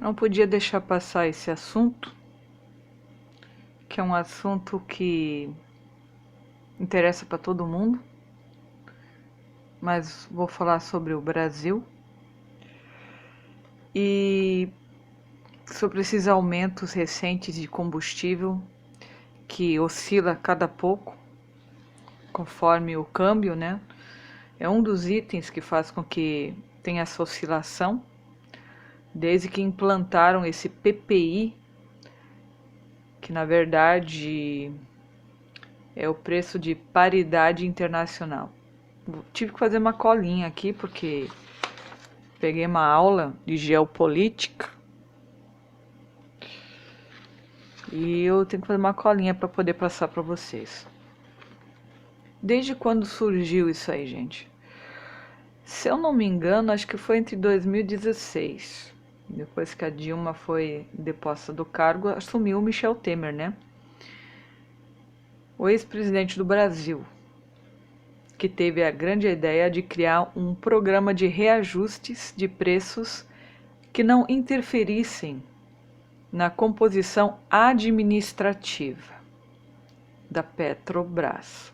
Eu não podia deixar passar esse assunto, que é um assunto que interessa para todo mundo, mas vou falar sobre o Brasil e sobre esses aumentos recentes de combustível que oscila a cada pouco, conforme o câmbio, né? É um dos itens que faz com que tenha essa oscilação, desde que implantaram esse PPI, que na verdade é o preço de paridade internacional. Tive que fazer uma colinha aqui porque peguei uma aula de geopolítica e eu tenho que fazer uma colinha para poder passar para vocês. Desde quando surgiu isso aí, gente? Se eu não me engano, acho que foi entre 2016. Depois que a Dilma foi deposta do cargo, assumiu o Michel Temer, né? O ex-presidente do Brasil, que teve a grande ideia de criar um programa de reajustes de preços que não interferissem na composição administrativa da Petrobras,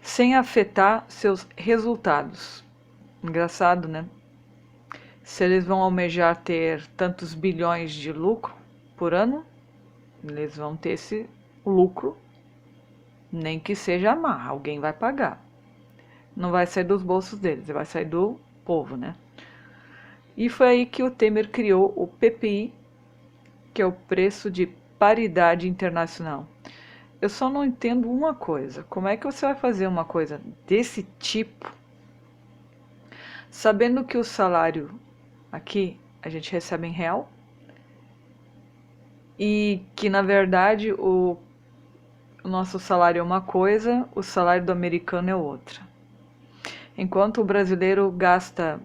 sem afetar seus resultados. Engraçado, né? Se eles vão almejar ter tantos bilhões de lucro por ano, eles vão ter esse lucro, nem que seja amarra, alguém vai pagar. Não vai sair dos bolsos deles, vai sair do povo, né? E foi aí que o Temer criou o PPI, que é o preço de paridade internacional. Eu só não entendo uma coisa: como é que você vai fazer uma coisa desse tipo, sabendo que o salário aqui a gente recebe em real e que na verdade o nosso salário é uma coisa, o salário do americano é outra. Enquanto o brasileiro gasta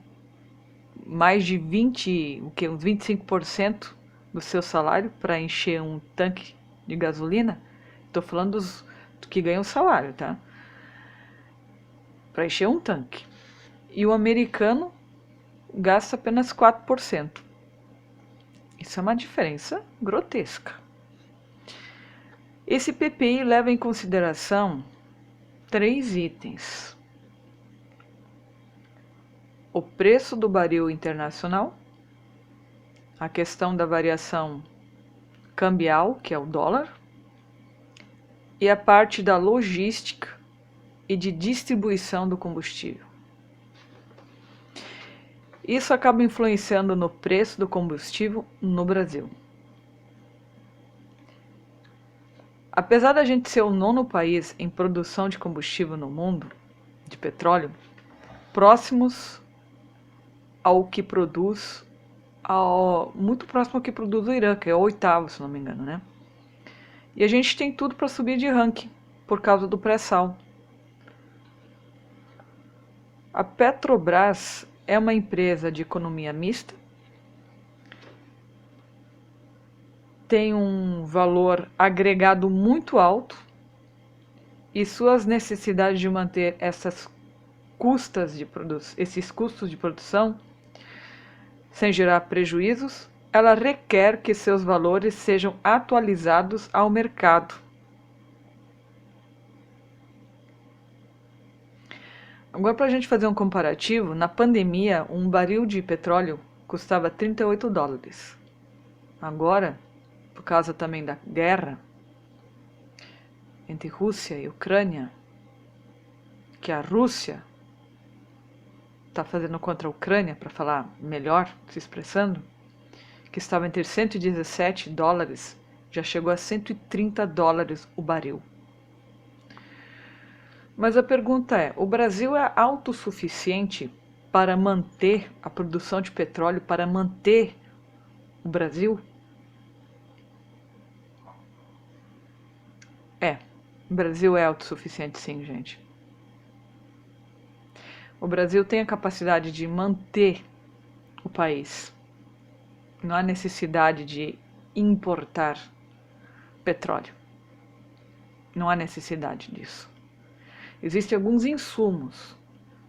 mais de uns 25% do seu salário para encher um tanque de gasolina, estou falando dos que ganham salário, tá? Para encher um tanque. E o americano gasta apenas 4%. Isso é uma diferença grotesca. Esse PPI leva em consideração 3 itens: o preço do baril internacional, a questão da variação cambial, que é o dólar, e a parte da logística e de distribuição do combustível. Isso acaba influenciando no preço do combustível no Brasil. Apesar da gente ser o 9º país em produção de combustível no mundo, de petróleo, próximos ao que produz, muito próximo ao que produz o Irã, que é o 8º, se não me engano, né? E a gente tem tudo para subir de ranking por causa do pré-sal. A Petrobras é uma empresa de economia mista, tem um valor agregado muito alto e suas necessidades de manter esses custos de produção sem gerar prejuízos, ela requer que seus valores sejam atualizados ao mercado. Agora, para a gente fazer um comparativo, na pandemia, um barril de petróleo custava $38. Agora, por causa também da guerra entre Rússia e Ucrânia, que a Rússia está fazendo contra a Ucrânia, para falar melhor, se expressando, que estava entre $117, já chegou a $130 o barril. Mas a pergunta é: o Brasil é autossuficiente para manter a produção de petróleo, para manter o Brasil? O Brasil é autossuficiente, sim, gente. O Brasil tem a capacidade de manter o país. Não há necessidade de importar petróleo. Não há necessidade disso. Existem alguns insumos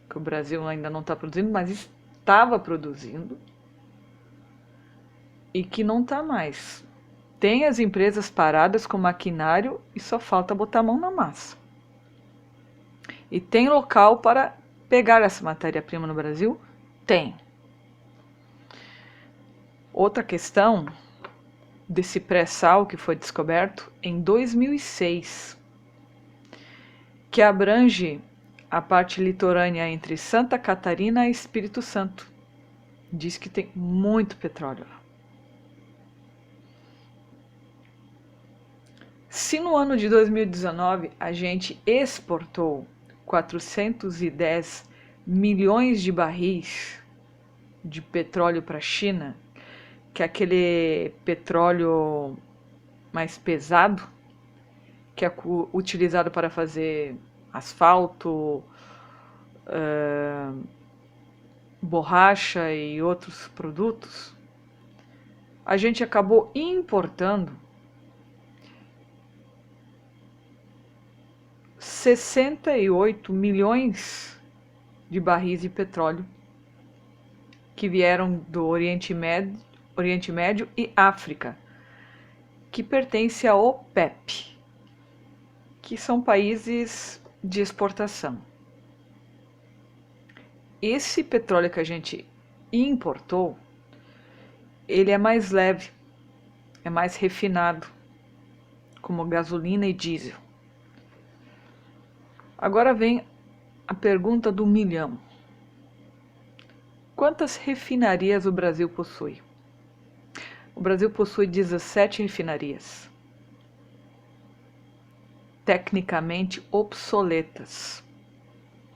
que o Brasil ainda não está produzindo, mas estava produzindo, e que não está mais. Tem as empresas paradas com maquinário e só falta botar a mão na massa. E tem local para pegar essa matéria-prima no Brasil? Tem. Outra questão desse pré-sal que foi descoberto em 2006, que abrange a parte litorânea entre Santa Catarina e Espírito Santo. Diz que tem muito petróleo lá. Se no ano de 2019 a gente exportou 410 milhões de barris de petróleo para a China, que é aquele petróleo mais pesado, que é utilizado para fazer asfalto, borracha e outros produtos, a gente acabou importando 68 milhões de barris de petróleo que vieram do Oriente Médio e África, que pertence à OPEP, que são países de exportação. Esse petróleo que a gente importou, ele é mais leve, é mais refinado, como gasolina e diesel. Agora vem a pergunta do milhão. Quantas refinarias o Brasil possui? O Brasil possui 17 refinarias, tecnicamente obsoletas,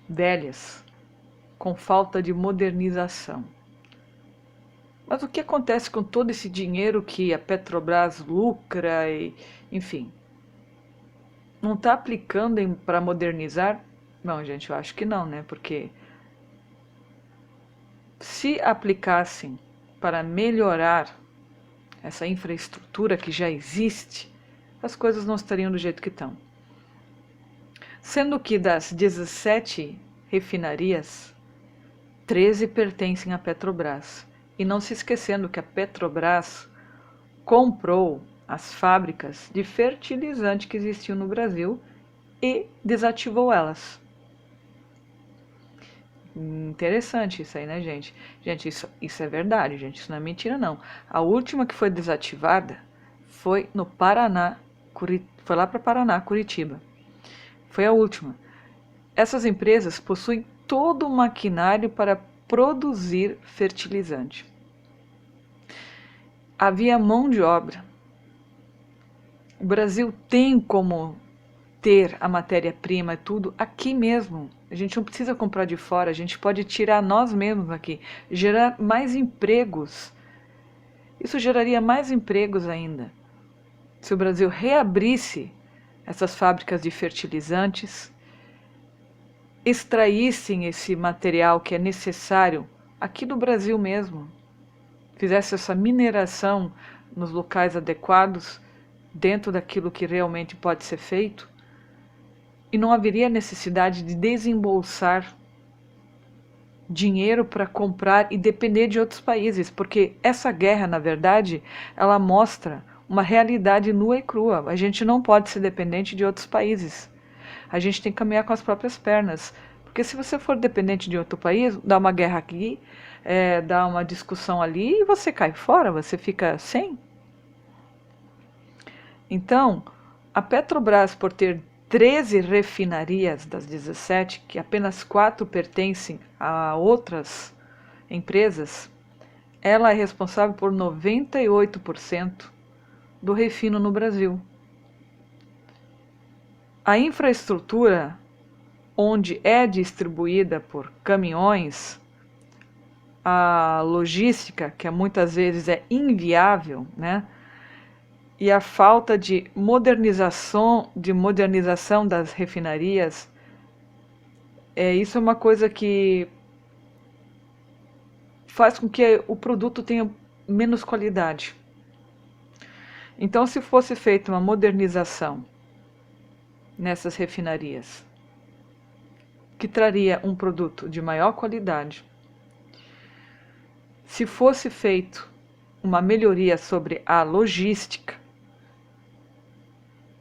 velhas, com falta de modernização. Mas o que acontece com todo esse dinheiro que a Petrobras lucra e, enfim, não está aplicando para modernizar? Não, gente, eu acho que não, né? Porque se aplicassem para melhorar essa infraestrutura que já existe, as coisas não estariam do jeito que estão. Sendo que das 17 refinarias, 13 pertencem à Petrobras. E não se esquecendo que a Petrobras comprou as fábricas de fertilizante que existiam no Brasil e desativou elas. Interessante isso aí, né, gente? Gente, isso é verdade, gente. Isso não é mentira, não. A última que foi desativada foi no Paraná, foi lá para Paraná, Curitiba. Foi a última. Essas empresas possuem todo o maquinário para produzir fertilizante. Havia mão de obra. O Brasil tem como ter a matéria-prima e tudo aqui mesmo. A gente não precisa comprar de fora, a gente pode tirar nós mesmos aqui, gerar mais empregos. Isso geraria mais empregos ainda. Se o Brasil reabrisse essas fábricas de fertilizantes, extraíssem esse material que é necessário aqui do Brasil mesmo, fizesse essa mineração nos locais adequados, dentro daquilo que realmente pode ser feito, e não haveria necessidade de desembolsar dinheiro para comprar e depender de outros países, porque essa guerra, na verdade, ela mostra uma realidade nua e crua. A gente não pode ser dependente de outros países. A gente tem que caminhar com as próprias pernas, porque se você for dependente de outro país, dá uma guerra aqui, dá uma discussão ali e você cai fora, você fica sem. Então, a Petrobras, por ter 13 refinarias das 17, que apenas 4 pertencem a outras empresas, ela é responsável por 98% do refino no Brasil. A infraestrutura, onde é distribuída por caminhões, a logística, que muitas vezes é inviável, né? E a falta de modernização das refinarias, isso é uma coisa que faz com que o produto tenha menos qualidade. Então, se fosse feita uma modernização nessas refinarias, que traria um produto de maior qualidade, se fosse feito uma melhoria sobre a logística,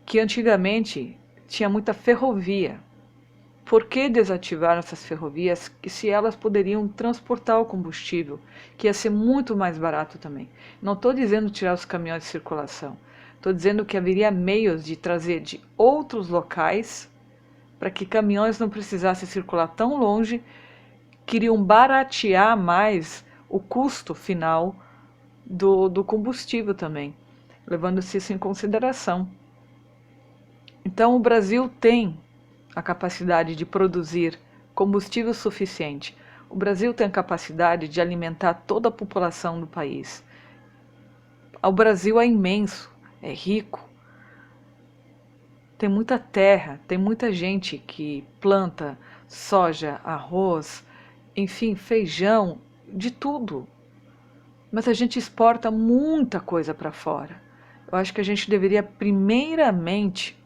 que antigamente tinha muita ferrovia. Por que desativar essas ferrovias se elas poderiam transportar o combustível, que ia ser muito mais barato também? Não estou dizendo tirar os caminhões de circulação, estou dizendo que haveria meios de trazer de outros locais para que caminhões não precisassem circular tão longe, queriam baratear mais o custo final do combustível também, levando-se isso em consideração. Então o Brasil tem a capacidade de produzir combustível suficiente. O Brasil tem a capacidade de alimentar toda a população do país. O Brasil é imenso, é rico, tem muita terra, tem muita gente que planta soja, arroz, enfim, feijão, de tudo. Mas a gente exporta muita coisa para fora. Eu acho que a gente deveria primeiramente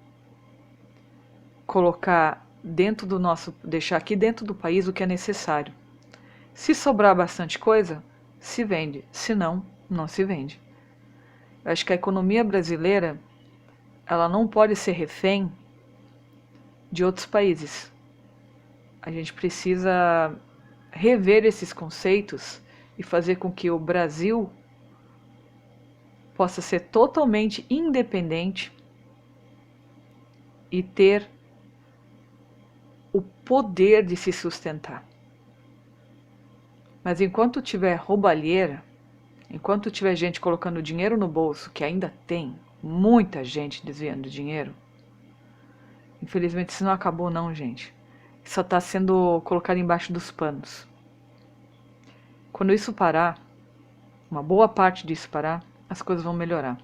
colocar dentro do nosso, deixar aqui dentro do país o que é necessário. Se sobrar bastante coisa, se vende, se não, não se vende. Eu acho que a economia brasileira, ela não pode ser refém de outros países. A gente precisa rever esses conceitos e fazer com que o Brasil possa ser totalmente independente e ter o poder de se sustentar. Mas enquanto tiver roubalheira, enquanto tiver gente colocando dinheiro no bolso, que ainda tem muita gente desviando dinheiro, infelizmente isso não acabou não, gente. Isso só está sendo colocado embaixo dos panos. Quando isso parar, uma boa parte disso parar, as coisas vão melhorar.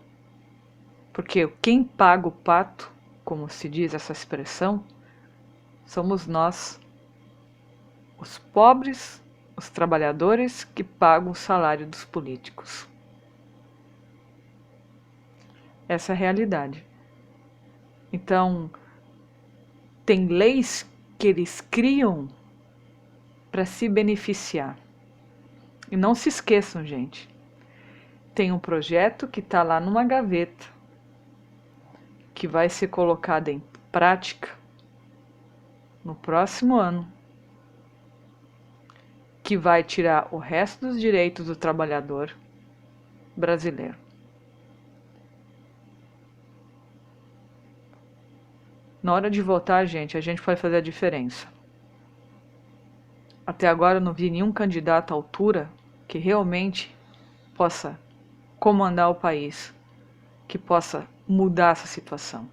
Porque quem paga o pato, como se diz essa expressão, somos nós, os pobres, os trabalhadores que pagam o salário dos políticos. Essa é a realidade. Então, tem leis que eles criam para se beneficiar. E não se esqueçam, gente, tem um projeto que está lá numa gaveta, que vai ser colocado em prática no próximo ano, que vai tirar o resto dos direitos do trabalhador brasileiro. Na hora de votar, gente, a gente vai fazer a diferença. Até agora eu não vi nenhum candidato à altura que realmente possa comandar o país, que possa mudar essa situação,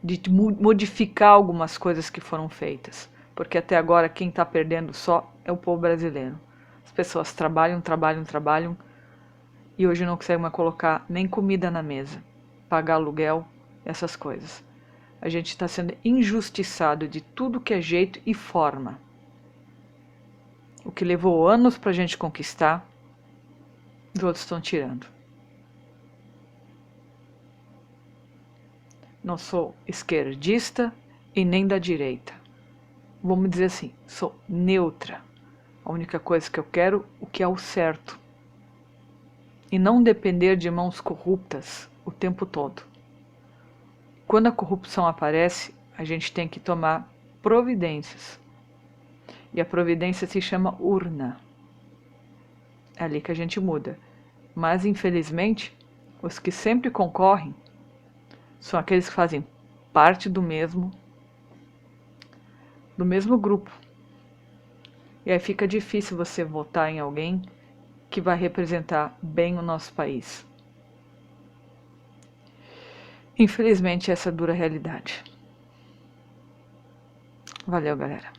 de modificar algumas coisas que foram feitas, porque até agora quem está perdendo só é o povo brasileiro. As pessoas trabalham e hoje não conseguem mais colocar nem comida na mesa, pagar aluguel, essas coisas. A gente está sendo injustiçado de tudo que é jeito e forma. O que levou anos para a gente conquistar, os outros estão tirando. Não sou esquerdista e nem da direita. Vamos dizer assim, sou neutra. A única coisa que eu quero, o que é o certo. E não depender de mãos corruptas o tempo todo. Quando a corrupção aparece, a gente tem que tomar providências. E a providência se chama urna. É ali que a gente muda. Mas, infelizmente, os que sempre concorrem são aqueles que fazem parte do mesmo grupo. E aí fica difícil você votar em alguém que vai representar bem o nosso país. Infelizmente, essa é a dura realidade. Valeu, galera.